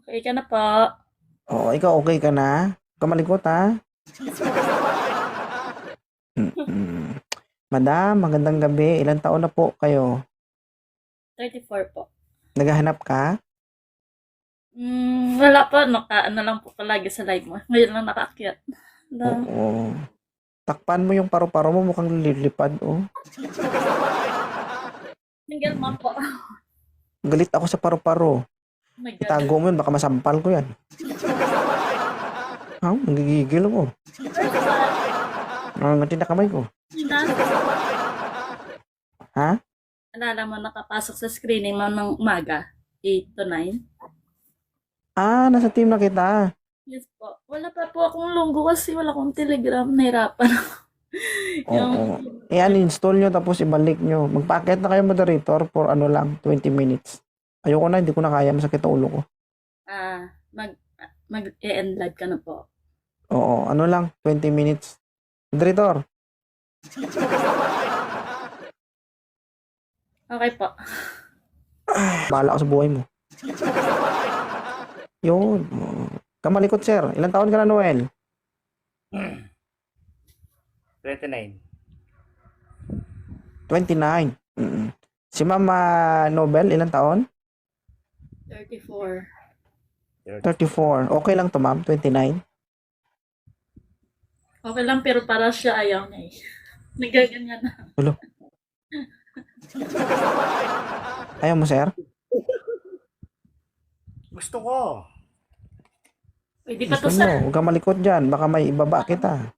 Okay ka na po. Oo, ikaw okay ka na? Kamalikot ha? Mm. Madam, magandang gabi. Ilang taon na po kayo? 34 po. Naghahanap ka? Wala pa. Ano lang po palagi sa live mo. Ngayon lang nakaakyat. Oo. Takpan mo yung paru-paro mo, mukhang lilipad, oh. Single mom po. Galit ako sa paru-paro. Oh my God. Itago mo yun, baka masampal ko yan. Ha? Magigigil ako. Nangangati na kamay ko. Ha? Alala mo nakapasok sa screening mo ng umaga. 8 to 9. Ah, nasa team na kita. Yes po. Wala pa po akong lunggo kasi wala akong telegram. Nahirapan ako. Oo. I-uninstall nyo tapos ibalik nyo. Magpacket na kayo moderator for ano lang, 20 minutes. Ayoko na, hindi ko na kaya. Masakit ang ulo ko. Mag-end live ka na po. Oo, ano lang, 20 minutes. Moderator. Okay po. Bahala ka sa buhay mo. Yun. Oo. Kamalikot, sir. Ilang taon ka na, Noel? 29. 29. Si Mama Nobel, ilang taon? 34. 34. Okay lang to, ma'am. 29. Okay lang pero para siya ayaw niya eh. Nagaganyan na. Ulo. Ayaw mo, sir? Gusto ko. Pwede pa Gusto to mo. sir. Huwag kang malikot dyan. Baka may ibaba kita.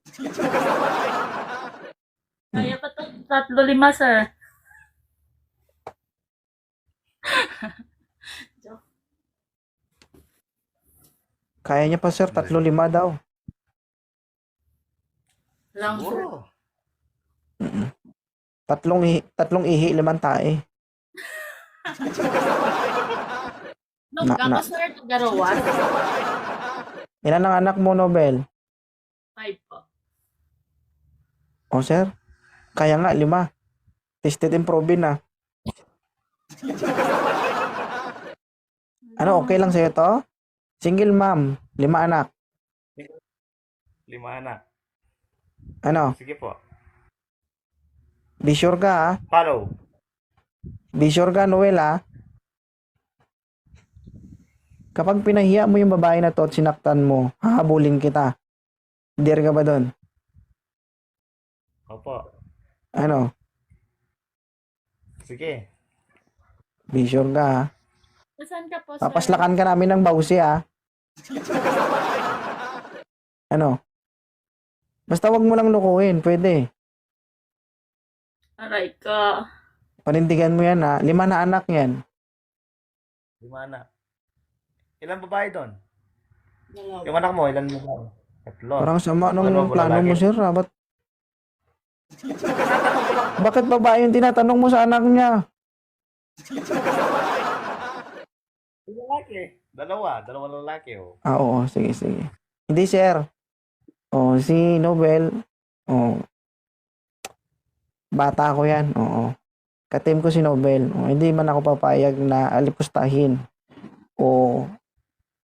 Kaya pa to. 3-5 sir. Joke. Kaya niya pa, sir. 3-5 daw. Lang sir. Siguro. Tatlong ihi, 5 tae. No, Na- kako sir. Garawan. Ilan ang anak mo, Nobel? 5 po. O, sir? Kaya nga, 5. Tested and proven na. Ano, okay lang sa'yo to? Single mom, 5 anak. 5 anak. Ano, Sige po. be sure ka, ha? Follow. Be sure ka, Noel, ha? Kapag pinahiya mo yung babae na to at sinaktan mo, hahabulin kita. Dare ka ba doon? Opo. Ano, Sige. be sure ka, ha? Saan ka po sir? Papaslakan ka namin ng bawsi, ha? Ano? Basta wag mo lang lukuhin, pwede. Aray ka. Panindigan mo yan, ha? 5 na anak yan. 5 anak. Ilan babae doon? Dalawa. Yung anak mo, ilan babae? 3. Parang sama Ano ng ba plano mo, lalaki? sir, ha? Bakit babae yung tinatanong mo sa anak niya? Lalaki. Dalawang lalaki oh. Ah, oo, sige, sige. Hindi, sir. Oh, si Nobel, oh, bata ko yan, oo. Katim ko si Nobel. Oh, hindi man ako papayag na alipustahin o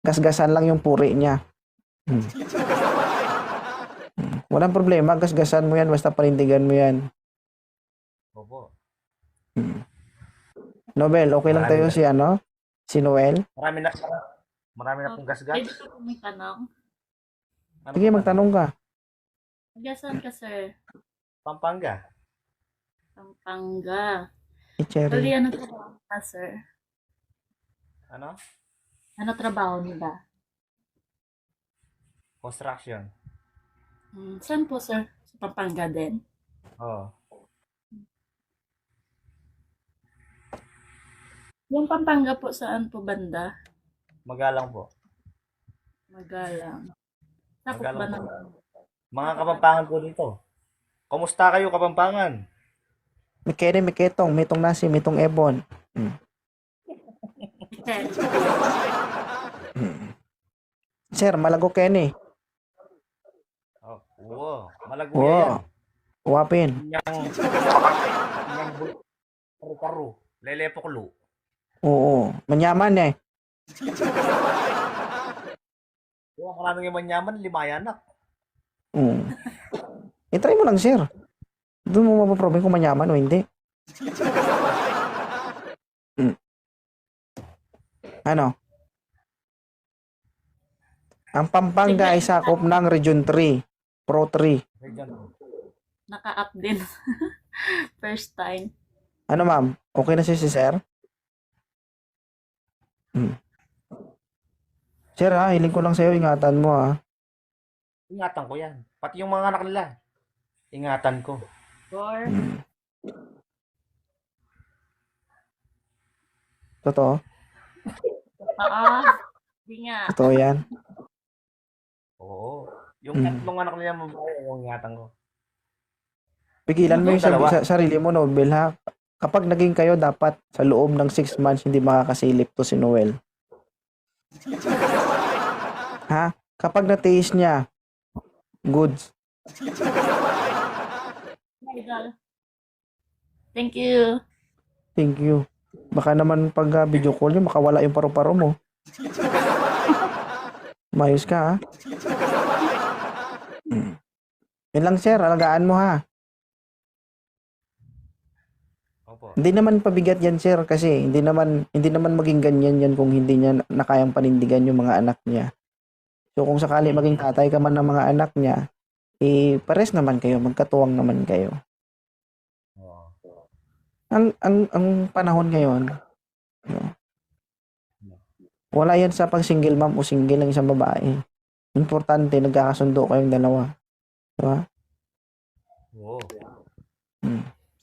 gasgasan lang yung puri niya. Walang problema, gasgasan mo yan, basta panindigan mo yan. Opo. Nobel, okay lang tayo si ano? Si Noel? Marami na pong gasgas. Pwede ka po may tanong. Ano Sige, po magtanong ka. Saan ka sir? Pampanga. Pampanga. Cherry. Tuloy ano trabaho ka sir? Ano? Ano trabaho nila? Construction. Saan po sir? Sa Pampanga din? Oo. Yung Pampanga po saan po banda? Magalang po. Magalang. Sakop Magalang ba po. ng... Mga Kapampangan po dito. Kumusta kayo Kapampangan? Mikere, miketong, mitong nasi, mitong ebon. Sir, malago Kenny. Oh, oo. Malaguya Oo. yan. Wapin. Yang paru-paru. Lelepoklo. Oo. Manyaman eh. Maraming yung manyaman, 5 anak. Mm. I-try mo lang, sir. Doon mo mapaproblem kung manyaman o hindi. Mm. Ano? Ang Pampanga ay sakop ng Region 3, Pro 3. Naka-up din. First time. Ano, ma'am? Okay na si sir? Hmm. Sir, ha, hiling ko lang sa'yo, ingatan mo, ha. Ingatan ko yan. Pati yung mga anak nila. Ingatan ko. Or, Totoo? di nga. Totoo yan. Oo. Yung tatlong anak nila mababae, yung ingatan ko. Pigilan mo yung Dalawa. sarili mo, Nobel, ha. Kapag naging kayo, dapat sa loob ng 6 months, hindi makakasilip to si Noel. Ha? Kapag na-taste niya, goods. Idol. Thank you. Thank you. Baka naman pag video call nyo, makawala yung paru-paro mo. Mayos ka, ha? Yun lang, sir. Alagaan mo, ha? Opo. Hindi naman pabigat yan, sir, kasi hindi naman maging ganyan yan kung hindi niya nakayang panindigan yung mga anak niya. So, kung sakali maging tatay ka man ng mga anak niya, pares naman kayo, magkatuwang naman kayo. Oo. Ang panahon ngayon, no, wala yan sa pag single mom o single ng isang babae. Importante, nagkakasundo kayong dalawa. Diba? Oo.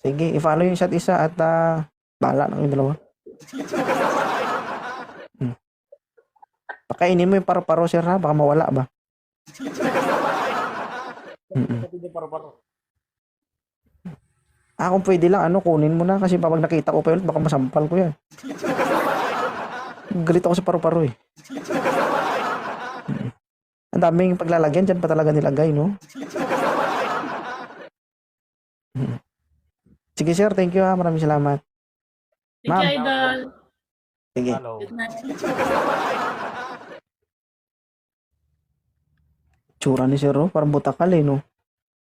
Sige, i-follow yung isa't isa at bahala na kayong dalawa. Pakainin mo yung paru-paro, sir, ha? Baka mawala ba? Pati yung paru-paro. Kung pwede lang, kunin mo na kasi pag nakita ko pa yun, baka masampal ko yan. Galit ako sa paru-paro, eh. Ang daming paglalagyan, dyan pa talaga nilagay, no? Sige, sir, thank you, ha. Maraming salamat. Thank Ma'am. you, Idol. Sige. Hello. Good night. Tsura ni sir, oh. Parang butakal, eh, no?